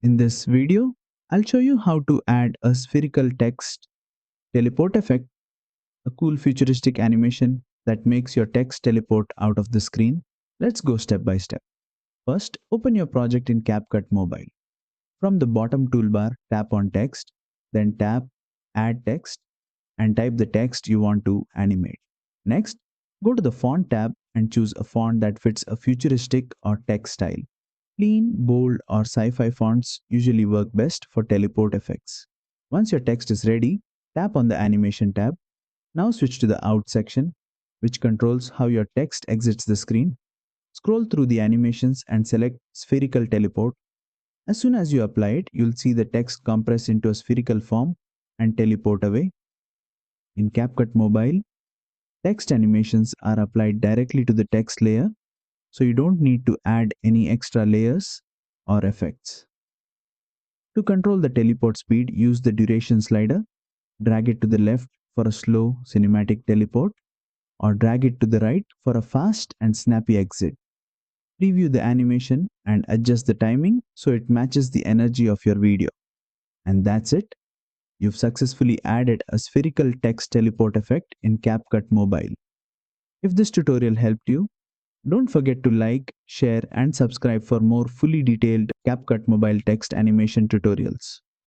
In this video, I'll show you how to add a spherical text teleport effect, a cool futuristic animation that makes your text teleport out of the screen. Let's go step by step. First, open your project in CapCut Mobile. From the bottom toolbar, tap on Text, then tap Add Text and type the text you want to animate. Next, go to the Font tab and choose a font that fits a futuristic or text style. Clean, bold, or sci-fi fonts usually work best for teleport effects. Once your text is ready, tap on the Animation tab. Now switch to the Out section, which controls how your text exits the screen. Scroll through the animations and select Spherical Teleport. As soon as you apply it, you'll see the text compress into a spherical form and teleport away. In CapCut Mobile, text animations are applied directly to the text layer, so you don't need to add any extra layers or effects. To control the teleport speed, use the duration slider, drag it to the left for a slow cinematic teleport, or drag it to the right for a fast and snappy exit. Preview the animation and adjust the timing so it matches the energy of your video. And that's it. You've successfully added a spherical text teleport effect in CapCut Mobile. If this tutorial helped you, don't forget to like, share, and subscribe for more fully detailed CapCut Mobile text animation tutorials.